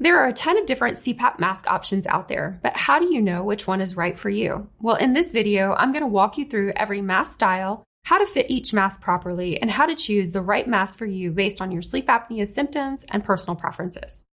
There are a ton of different CPAP mask options out there, but how do you know which one is right for you? Well, in this video, I'm going to walk you through every mask style, how to fit each mask properly, and how to choose the right mask for you based on your sleep apnea symptoms and personal preferences.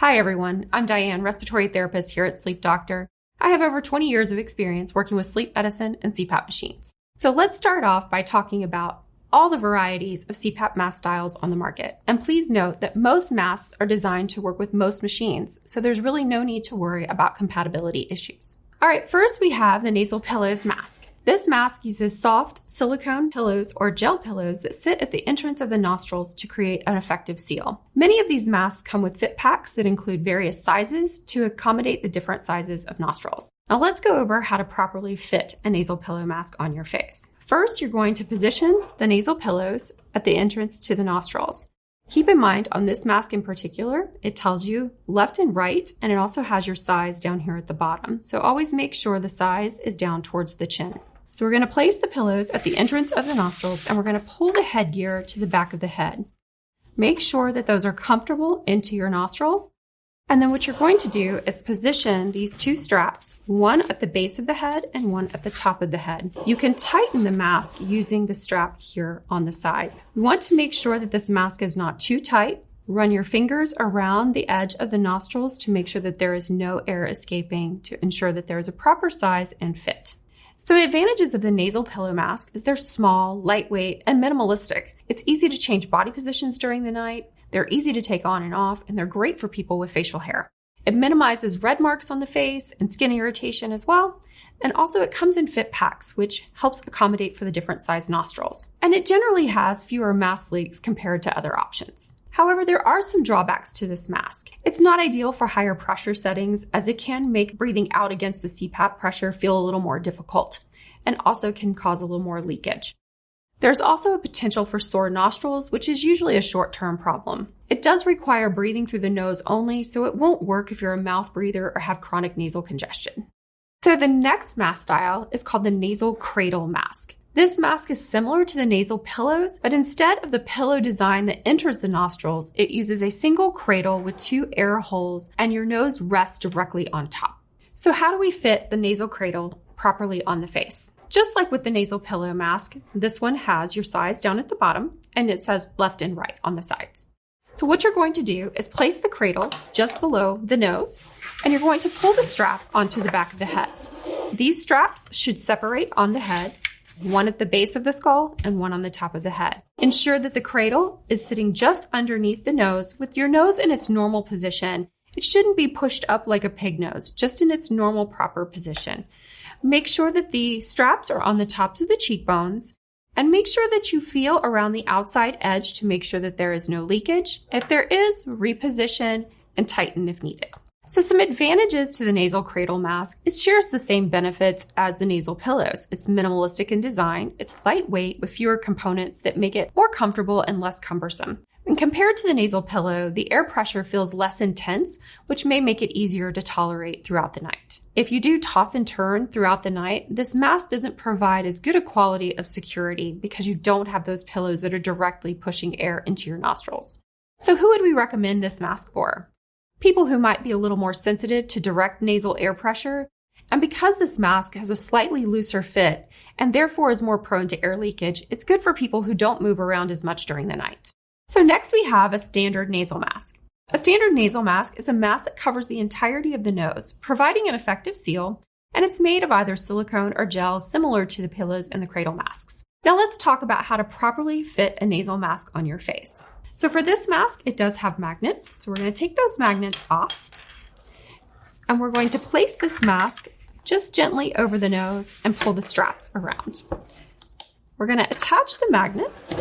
Hi everyone, I'm Diane, respiratory therapist here at Sleep Doctor. I have over 20 years of experience working with sleep medicine and CPAP machines. So let's start off by talking about all the varieties of CPAP mask styles on the market. And please note that most masks are designed to work with most machines, so there's really no need to worry about compatibility issues. All right, first we have the nasal pillows mask. This mask uses soft silicone pillows or gel pillows that sit at the entrance of the nostrils to create an effective seal. Many of these masks come with fit packs that include various sizes to accommodate the different sizes of nostrils. Now let's go over how to properly fit a nasal pillow mask on your face. First, you're going to position the nasal pillows at the entrance to the nostrils. Keep in mind, on this mask in particular, it tells you left and right, and it also has your size down here at the bottom. So always make sure the size is down towards the chin. So we're going to place the pillows at the entrance of the nostrils, and we're going to pull the headgear to the back of the head. Make sure that those are comfortable into your nostrils. And then what you're going to do is position these two straps, one at the base of the head and one at the top of the head. You can tighten the mask using the strap here on the side. We want to make sure that this mask is not too tight. Run your fingers around the edge of the nostrils to make sure that there is no air escaping to ensure that there is a proper size and fit. So the advantages of the nasal pillow mask is they're small, lightweight, and minimalistic. It's easy to change body positions during the night. They're easy to take on and off, and they're great for people with facial hair. It minimizes red marks on the face and skin irritation as well. And also it comes in fit packs, which helps accommodate for the different size nostrils. And it generally has fewer mask leaks compared to other options. However, there are some drawbacks to this mask. It's not ideal for higher pressure settings, as it can make breathing out against the CPAP pressure feel a little more difficult, and also can cause a little more leakage. There's also a potential for sore nostrils, which is usually a short-term problem. It does require breathing through the nose only, so it won't work if you're a mouth breather or have chronic nasal congestion. So the next mask style is called the nasal cradle mask. This mask is similar to the nasal pillows, but instead of the pillow design that enters the nostrils, it uses a single cradle with two air holes, and your nose rests directly on top. So how do we fit the nasal cradle properly on the face? Just like with the nasal pillow mask, this one has your size down at the bottom, and it says left and right on the sides. So what you're going to do is place the cradle just below the nose, and you're going to pull the strap onto the back of the head. These straps should separate on the head, one at the base of the skull and one on the top of the head. Ensure that the cradle is sitting just underneath the nose with your nose in its normal position. It shouldn't be pushed up like a pig nose, just in its normal proper position. Make sure that the straps are on the tops of the cheekbones, and make sure that you feel around the outside edge to make sure that there is no leakage. If there is, reposition and tighten if needed. So some advantages to the nasal cradle mask: it shares the same benefits as the nasal pillows. It's minimalistic in design, it's lightweight with fewer components that make it more comfortable and less cumbersome. And compared to the nasal pillow, the air pressure feels less intense, which may make it easier to tolerate throughout the night. If you do toss and turn throughout the night, this mask doesn't provide as good a quality of security because you don't have those pillows that are directly pushing air into your nostrils. So who would we recommend this mask for? People who might be a little more sensitive to direct nasal air pressure. And because this mask has a slightly looser fit and therefore is more prone to air leakage, it's good for people who don't move around as much during the night. So next we have a standard nasal mask. A standard nasal mask is a mask that covers the entirety of the nose, providing an effective seal, and it's made of either silicone or gel similar to the pillows and the cradle masks. Now let's talk about how to properly fit a nasal mask on your face. So for this mask, it does have magnets. So we're going to take those magnets off, and we're going to place this mask just gently over the nose and pull the straps around. We're going to attach the magnets.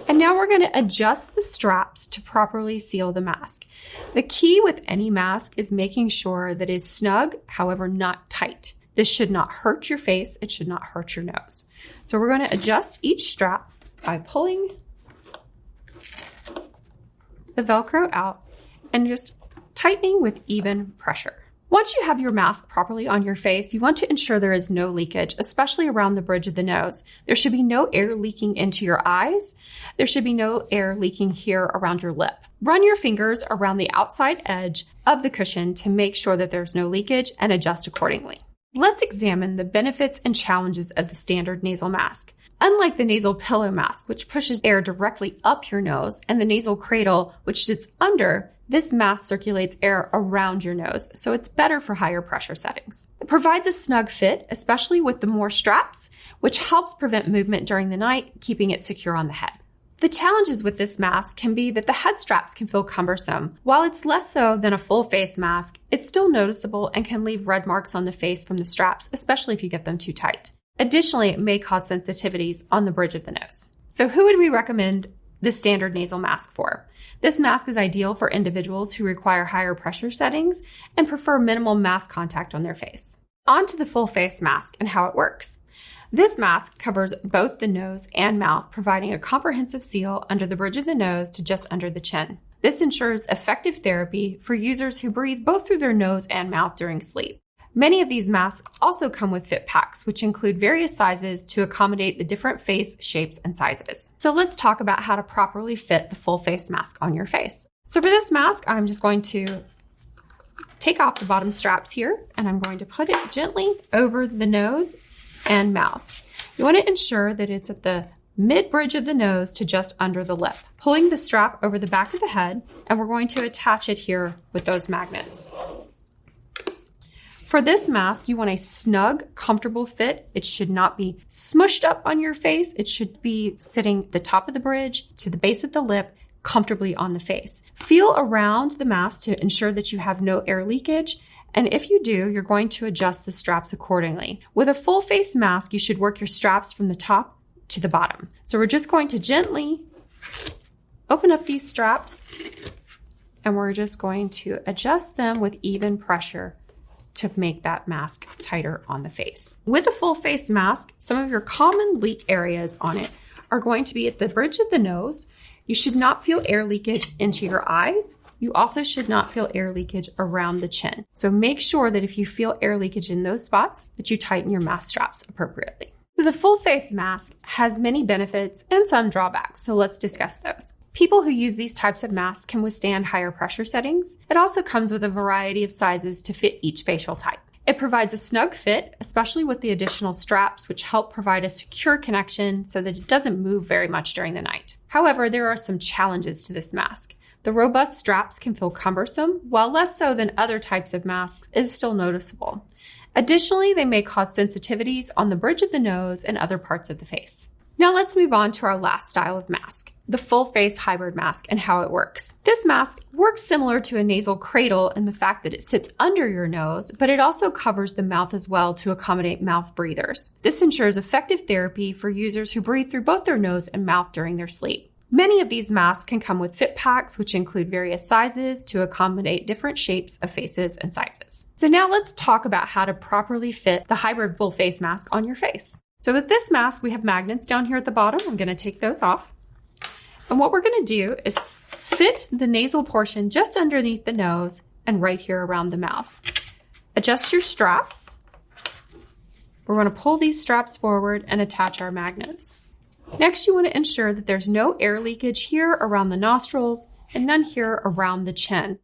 And now we're going to adjust the straps to properly seal the mask. The key with any mask is making sure that it is snug, however not tight. This should not hurt your face. It should not hurt your nose. So we're going to adjust each strap by pulling the Velcro out and just tightening with even pressure. Once you have your mask properly on your face, you want to ensure there is no leakage, especially around the bridge of the nose. There should be no air leaking into your eyes. There should be no air leaking here around your lip. Run your fingers around the outside edge of the cushion to make sure that there's no leakage and adjust accordingly. Let's examine the benefits and challenges of the standard nasal mask. Unlike the nasal pillow mask, which pushes air directly up your nose, and the nasal cradle, which sits under, this mask circulates air around your nose, so it's better for higher pressure settings. It provides a snug fit, especially with the more straps, which helps prevent movement during the night, keeping it secure on the head. The challenges with this mask can be that the head straps can feel cumbersome. While it's less so than a full face mask, it's still noticeable and can leave red marks on the face from the straps, especially if you get them too tight. Additionally, it may cause sensitivities on the bridge of the nose. So who would we recommend the standard nasal mask for? This mask is ideal for individuals who require higher pressure settings and prefer minimal mask contact on their face. On to the full face mask and how it works. This mask covers both the nose and mouth, providing a comprehensive seal under the bridge of the nose to just under the chin. This ensures effective therapy for users who breathe both through their nose and mouth during sleep. Many of these masks also come with fit packs, which include various sizes to accommodate the different face shapes and sizes. So let's talk about how to properly fit the full face mask on your face. So for this mask, I'm just going to take off the bottom straps here, and I'm going to put it gently over the nose and mouth. You want to ensure that it's at the mid bridge of the nose to just under the lip, pulling the strap over the back of the head, and we're going to attach it here with those magnets. For this mask, you want a snug, comfortable fit. It should not be smushed up on your face. It should be sitting at the top of the bridge to the base of the lip, comfortably on the face. Feel around the mask to ensure that you have no air leakage. And if you do, you're going to adjust the straps accordingly. With a full face mask, you should work your straps from the top to the bottom. So we're just going to gently open up these straps, and we're just going to adjust them with even pressure to make that mask tighter on the face. With a full face mask, some of your common leak areas on it are going to be at the bridge of the nose. You should not feel air leakage into your eyes. You also should not feel air leakage around the chin. So make sure that if you feel air leakage in those spots, that you tighten your mask straps appropriately. So the full face mask has many benefits and some drawbacks, so let's discuss those. People who use these types of masks can withstand higher pressure settings. It also comes with a variety of sizes to fit each facial type. It provides a snug fit, especially with the additional straps, which help provide a secure connection so that it doesn't move very much during the night. However, there are some challenges to this mask. The robust straps can feel cumbersome, while less so than other types of masks is still noticeable. Additionally, they may cause sensitivities on the bridge of the nose and other parts of the face. Now let's move on to our last style of mask, the full face hybrid mask and how it works. This mask works similar to a nasal cradle in the fact that it sits under your nose, but it also covers the mouth as well to accommodate mouth breathers. This ensures effective therapy for users who breathe through both their nose and mouth during their sleep. Many of these masks can come with fit packs, which include various sizes to accommodate different shapes of faces and sizes. So now let's talk about how to properly fit the hybrid full face mask on your face. So with this mask, we have magnets down here at the bottom. I'm going to take those off. And what we're going to do is fit the nasal portion just underneath the nose and right here around the mouth. Adjust your straps. We're going to pull these straps forward and attach our magnets. Next, you want to ensure that there's no air leakage here around the nostrils and none here around the chin.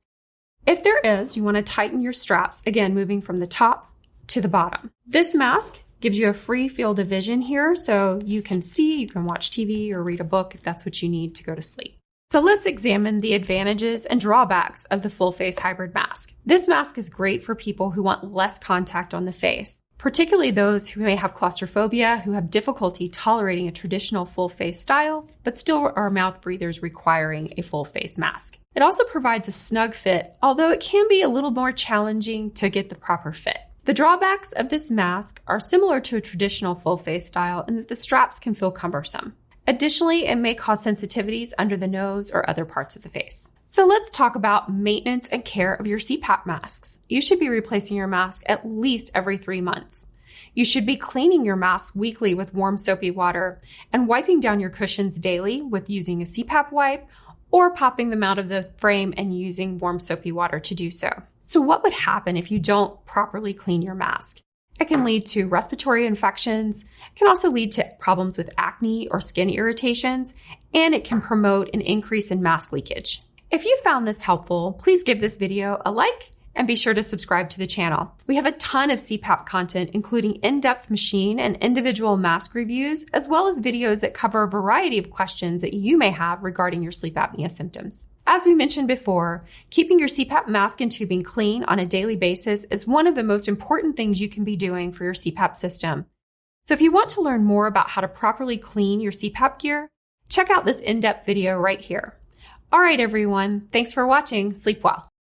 If there is, you want to tighten your straps, again, moving from the top to the bottom. This mask gives you a free field of vision here, so you can see, you can watch TV or read a book if that's what you need to go to sleep. So let's examine the advantages and drawbacks of the full face hybrid mask. This mask is great for people who want less contact on the face, particularly those who may have claustrophobia, who have difficulty tolerating a traditional full face style, but still are mouth breathers requiring a full face mask. It also provides a snug fit, although it can be a little more challenging to get the proper fit. The drawbacks of this mask are similar to a traditional full face style in that the straps can feel cumbersome. Additionally, it may cause sensitivities under the nose or other parts of the face. So let's talk about maintenance and care of your CPAP masks. You should be replacing your mask at least every 3 months. You should be cleaning your mask weekly with warm soapy water and wiping down your cushions daily with using a CPAP wipe or popping them out of the frame and using warm soapy water to do so. So what would happen if you don't properly clean your mask? It can lead to respiratory infections, it can also lead to problems with acne or skin irritations, and it can promote an increase in mask leakage. If you found this helpful, please give this video a like and be sure to subscribe to the channel. We have a ton of CPAP content, including in-depth machine and individual mask reviews, as well as videos that cover a variety of questions that you may have regarding your sleep apnea symptoms. As we mentioned before, keeping your CPAP mask and tubing clean on a daily basis is one of the most important things you can be doing for your CPAP system. So if you want to learn more about how to properly clean your CPAP gear, check out this in-depth video right here. All right, everyone. Thanks for watching. Sleep well.